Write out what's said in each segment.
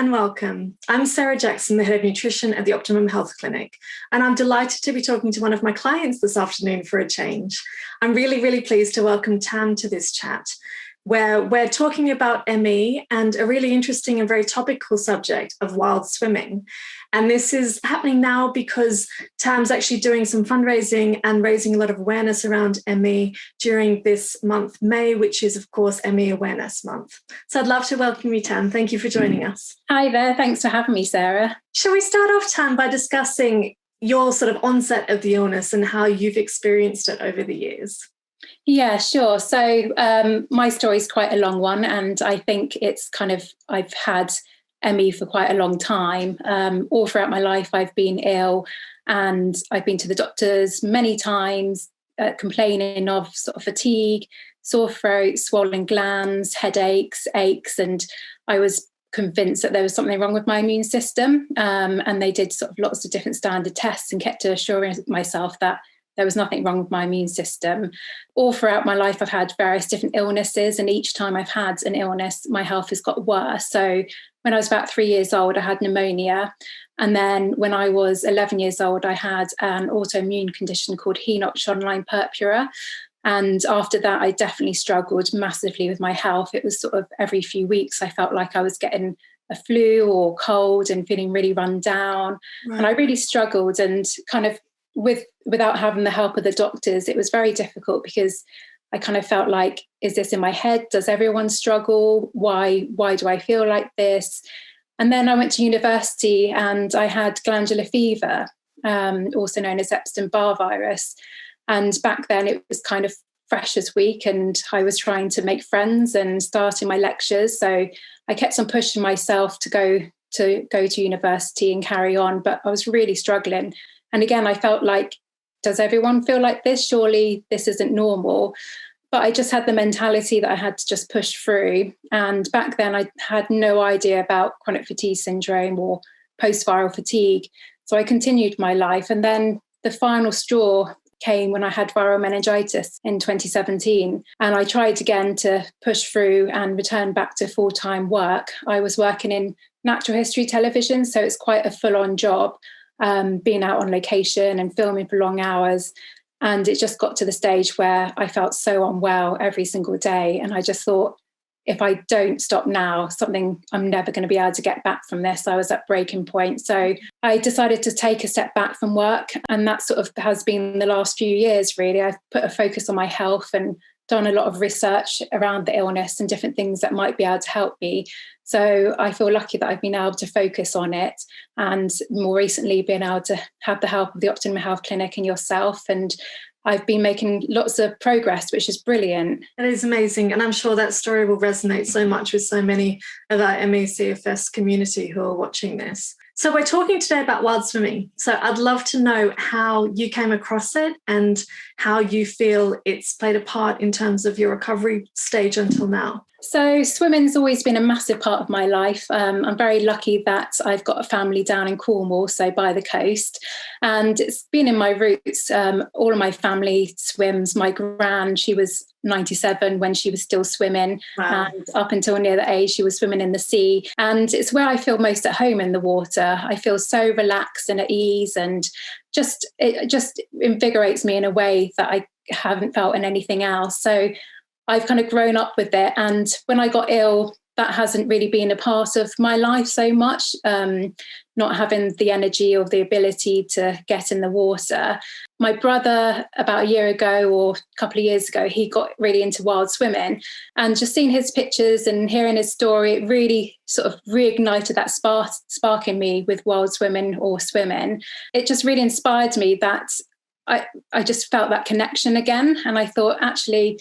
and welcome. I'm Sara Jackson, the Head of Nutrition at the Optimum Health Clinic, and I'm delighted to be talking to one of my clients this afternoon for a change. I'm really pleased to welcome Tam to this chat, where we're talking about ME and a really interesting and very topical subject of wild swimming. And this is happening now because Tam's actually doing some fundraising and raising a lot of awareness around ME during this month, May, which is, of course, ME Awareness Month. So I'd love to welcome you, Tam. Thank you for joining us. Hi there. Thanks for having me, Sarah. Shall we start off, Tam, by discussing your sort of onset of the illness and how you've experienced it over the years? Yeah, sure. So my story is quite a long one, and I think it's I've had ME for quite a long time. All throughout my life, I've been ill, and I've been to the doctors many times, complaining of sort of fatigue, sore throat, swollen glands, headaches, aches, and I was convinced that there was something wrong with my immune system. And they did sort of lots of different standard tests and kept assuring myself that there was nothing wrong with my immune system. All throughout my life, I've had various different illnesses, and each time I've had an illness, my health has got worse. So when I was about 3 years old, I had pneumonia. And then when I was 11 years old, I had an autoimmune condition called Henoch-Schönlein purpura. And after that, I definitely struggled massively with my health. It was sort of every few weeks, I felt like I was getting a flu or cold and feeling really run down. Right. And I really struggled, and kind of without having the help of the doctors, it was very difficult because I kind of felt like, is this in my head? Does everyone struggle? Why do I feel like this? And then I went to university and I had glandular fever, also known as Epstein-Barr virus. And back then it was kind of Freshers Week, and I was trying to make friends and starting my lectures. So I kept on pushing myself to go to university and carry on, but I was really struggling. And again, I felt like, does everyone feel like this? Surely this isn't normal. But I just had the mentality that I had to just push through. And back then I had no idea about chronic fatigue syndrome or post-viral fatigue. So I continued my life. And then the final straw came when I had viral meningitis in 2017. And I tried again to push through and return back to full-time work. I was working in natural history television, so it's quite a full-on job. Being out on location and filming for long hours. And it just got to the stage where I felt so unwell every single day. And I just thought, if I don't stop now, I'm never going to be able to get back from this. I was at breaking point. So I decided to take a step back from work. And that sort of has been the last few years, really. I've put a focus on my health and done a lot of research around the illness and different things that might be able to help me. So I feel lucky that I've been able to focus on it, and more recently being able to have the help of the Optimum Health Clinic and yourself. And I've been making lots of progress, which is brilliant. It is amazing. And I'm sure that story will resonate so much with so many of our ME CFS community who are watching this. So we're talking today about wild swimming. So I'd love to know how you came across it and how you feel it's played a part in terms of your recovery stage until now. So swimming's always been a massive part of my life. I'm very lucky that I've got a family down in Cornwall, so by the coast, and it's been in my roots. All of my family swims. My gran, she was 97 when she was still swimming. Wow. And up until near the age she was swimming in the sea, and it's where I feel most at home in the water. I feel so relaxed and at ease, and it just invigorates me in a way that I haven't felt in anything else. So I've kind of grown up with it. And when I got ill, that hasn't really been a part of my life so much, not having the energy or the ability to get in the water. My brother, about a year ago or a couple of years ago, he got really into wild swimming, and just seeing his pictures and hearing his story, it really sort of reignited that spark in me with wild swimming or swimming. It just really inspired me that I just felt that connection again. And I thought, actually,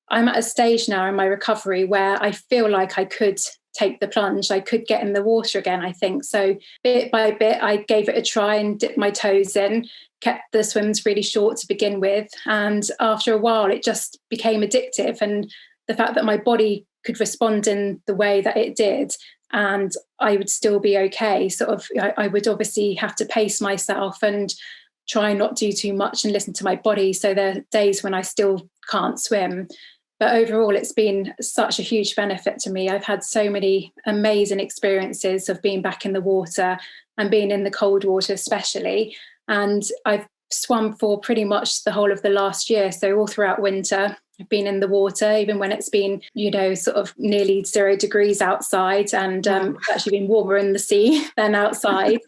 I'm at a stage now in my recovery where I feel like I could take the plunge. I could get in the water again, I think. So bit by bit, I gave it a try and dipped my toes in, kept the swims really short to begin with. And after a while, it just became addictive. And the fact that my body could respond in the way that it did, and I would still be okay. I would obviously have to pace myself and try not do too much and listen to my body. So there are days when I still can't swim. But overall, it's been such a huge benefit to me. I've had so many amazing experiences of being back in the water and being in the cold water especially. And I've swum for pretty much the whole of the last year. So all throughout winter, I've been in the water, even when it's been, sort of nearly 0 degrees outside, and it's actually been warmer in the sea than outside.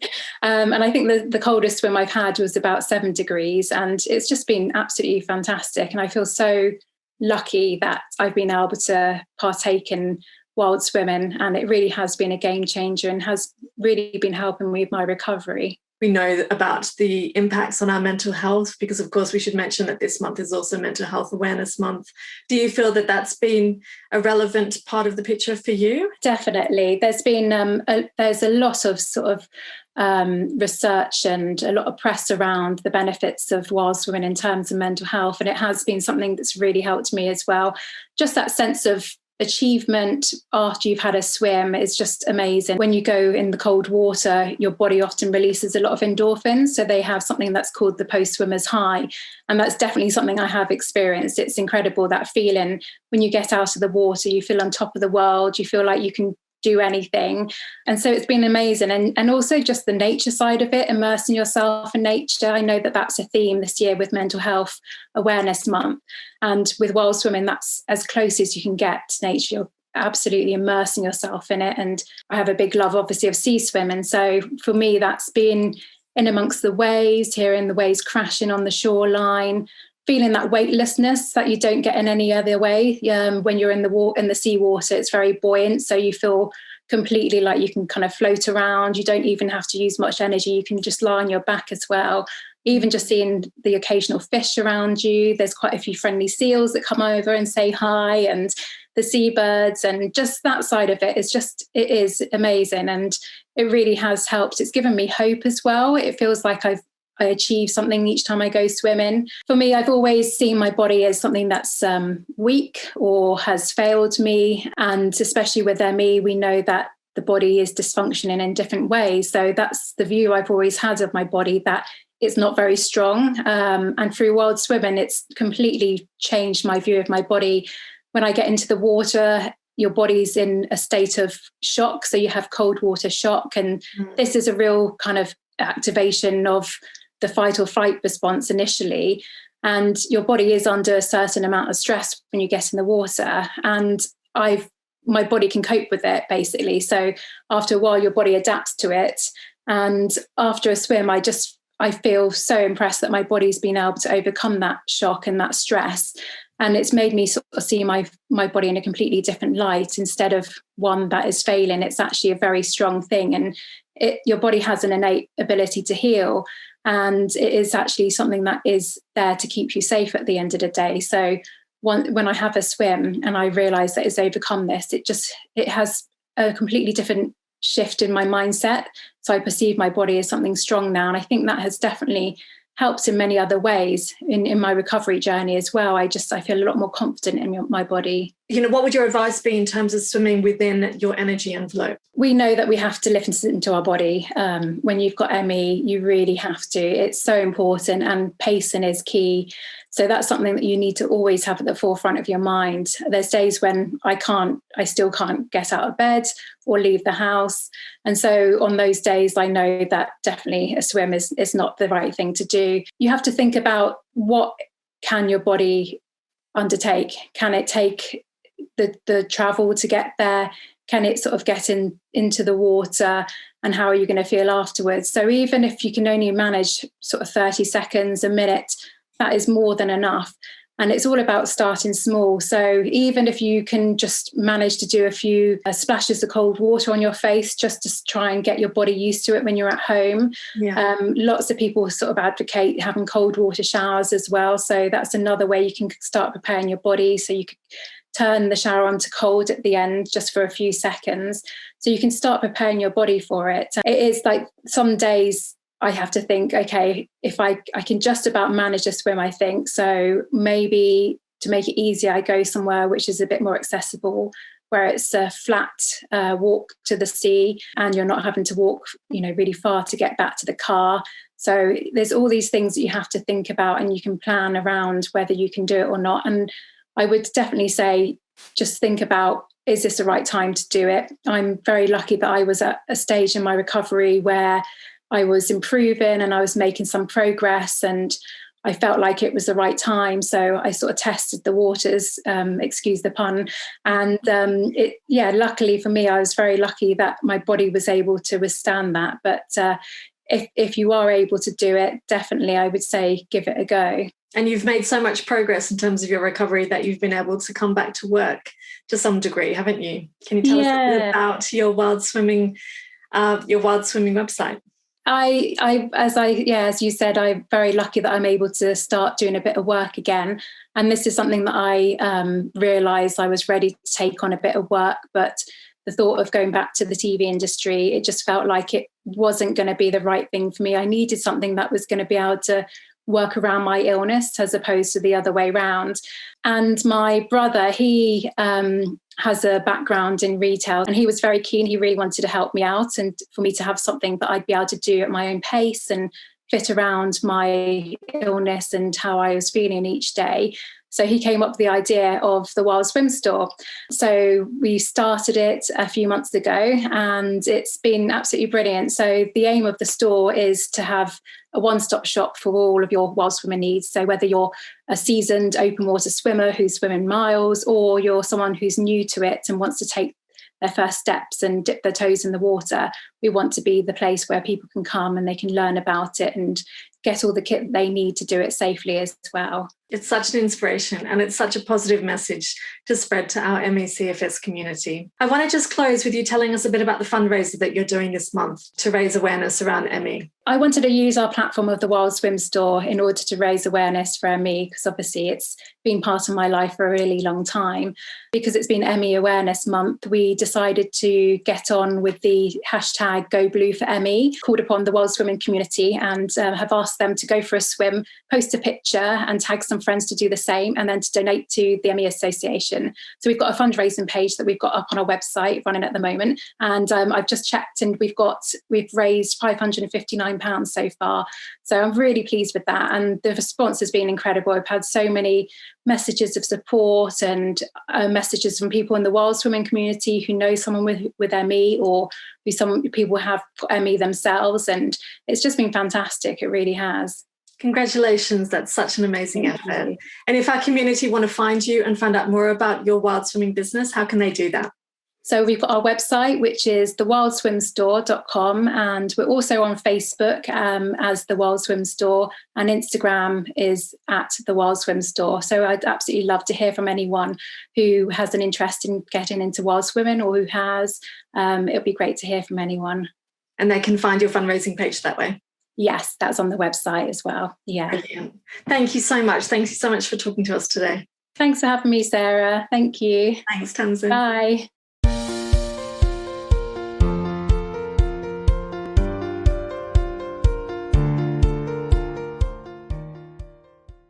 And I think the coldest swim I've had was about 7 degrees, and it's just been absolutely fantastic. And I feel so lucky that I've been able to partake in wild swimming, and it really has been a game changer and has really been helping me with my recovery. We know about the impacts on our mental health because, of course, we should mention that this month is also Mental Health Awareness Month. Do you feel that that's been a relevant part of the picture for you? Definitely. There's been there's a lot of sort of research and a lot of press around the benefits of wild swimming in terms of mental health, and it has been something that's really helped me as well. Just that sense of achievement after you've had a swim is just amazing. When you go in the cold water, your body often releases a lot of endorphins, so they have something that's called the post-swimmer's high, and that's definitely something I have experienced. It's incredible, that feeling when you get out of the water. You feel on top of the world, you feel like you can do anything. And so it's been amazing. And also just the nature side of it, immersing yourself in nature. I know that that's a theme this year with Mental Health Awareness Month. And with wild swimming, that's as close as you can get to nature. You're absolutely immersing yourself in it. And I have a big love, obviously, of sea swimming. So for me, that's been in amongst the waves, hearing the waves crashing on the shoreline, feeling that weightlessness that you don't get in any other way. When you're in the sea water, it's very buoyant, so you feel completely like you can kind of float around. You don't even have to use much energy. You can just lie on your back as well. Even just seeing the occasional fish around you. There's quite a few friendly seals that come over and say hi, and the seabirds, and just that side of it is amazing. And it really has helped. It's given me hope as well. It feels like I achieve something each time I go swimming. For me, I've always seen my body as something that's weak or has failed me. And especially with ME, we know that the body is dysfunctioning in different ways. So that's the view I've always had of my body, that it's not very strong. And through wild swimming, it's completely changed my view of my body. When I get into the water, your body's in a state of shock. So you have cold water shock. And this is a real kind of activation of the fight or flight response initially, and your body is under a certain amount of stress when you get in the water, and my body can cope with it basically. So after a while your body adapts to it, and after a swim I feel so impressed that my body's been able to overcome that shock and that stress, and it's made me sort of see my body in a completely different light. Instead of one that is failing, it's actually a very strong thing, and your body has an innate ability to heal. And it is actually something that is there to keep you safe at the end of the day. So when I have a swim and I realise that it's overcome this, it has a completely different shift in my mindset. So I perceive my body as something strong now. And I think that has definitely helped in many other ways in my recovery journey as well. I feel a lot more confident in my body. What would your advice be in terms of swimming within your energy envelope? We know that we have to listen to our body. When you've got ME, you really have to. It's so important, and pacing is key. So that's something that you need to always have at the forefront of your mind. There's days when I still can't get out of bed or leave the house. And so on those days, I know that definitely a swim is not the right thing to do. You have to think about what can your body undertake. Can it take the travel to get there? Can it sort of get into the water, and how are you going to feel afterwards? So even if you can only manage sort of 30 seconds, a minute, that is more than enough. And it's all about starting small. So even if you can just manage to do a few splashes of cold water on your face, just to try and get your body used to it when you're at home. Yeah. Lots of people sort of advocate having cold water showers as well. So that's another way you can start preparing your body. So you could turn the shower on to cold at the end just for a few seconds. So you can start preparing your body for it. It is like some days I have to think, okay, if I can just about manage a swim, I think. So maybe to make it easier, I go somewhere which is a bit more accessible, where it's a flat walk to the sea, and you're not having to walk, really far to get back to the car. So there's all these things that you have to think about, and you can plan around whether you can do it or not. And I would definitely say just think about, is this the right time to do it? I'm very lucky that I was at a stage in my recovery where I was improving and I was making some progress, and I felt like it was the right time. So I sort of tested the waters, excuse the pun. And luckily for me, I was very lucky that my body was able to withstand that. But if you are able to do it, definitely I would say give it a go. And you've made so much progress in terms of your recovery that you've been able to come back to work to some degree, haven't you? Can you tell us a bit about your wild swimming website? As you said, I'm very lucky that I'm able to start doing a bit of work again. And this is something that I realised I was ready to take on a bit of work, but the thought of going back to the TV industry, it just felt like it wasn't going to be the right thing for me. I needed something that was going to be able to work around my illness as opposed to the other way round. And my brother, he has a background in retail, and he was very keen. He really wanted to help me out and for me to have something that I'd be able to do at my own pace and fit around my illness and how I was feeling each day. So he came up with the idea of the Wild Swim Store. So we started it a few months ago, and it's been absolutely brilliant. So the aim of the store is to have a one-stop shop for all of your wild swimmer needs. So whether you're a seasoned open water swimmer who's swimming miles, or you're someone who's new to it and wants to take their first steps and dip their toes in the water, we want to be the place where people can come and they can learn about it and get all the kit they need to do it safely as well. It's such an inspiration, and it's such a positive message to spread to our ME CFS community. I want to just close with you telling us a bit about the fundraiser that you're doing this month to raise awareness around ME. I wanted to use our platform of the Wild Swim Store in order to raise awareness for ME, because obviously it's been part of my life for a really long time. Because it's been ME Awareness Month, we decided to get on with the hashtag Go Blue for ME, called upon the wild swimming community, and have asked them to go for a swim, post a picture and tag some friends to do the same, and then to donate to the ME Association. So we've got a fundraising page that we've got up on our website running at the moment, and I've just checked, and we've raised £559 so far. So I'm really pleased with that, and the response has been incredible. I've had so many messages of support and messages from people in the wild swimming community who know someone with ME, or who some people have ME themselves, and it's just been fantastic. It really has. Congratulations, that's such an amazing effort. And if our community want to find you and find out more about your wild swimming business, how can they do that? So we've got our website, which is thewildswimstore.com, and we're also on Facebook as The Wild Swim Store, and Instagram is at The Wild Swim Store. So I'd absolutely love to hear from anyone who has an interest in getting into wild swimming, or who has. It'd be great to hear from anyone. And they can find your fundraising page that way? Yes, that's on the website as well. Yeah. Brilliant. Thank you so much. Thank you so much for talking to us today. Thanks for having me, Sarah. Thank you. Thanks, Tamsyn. Bye.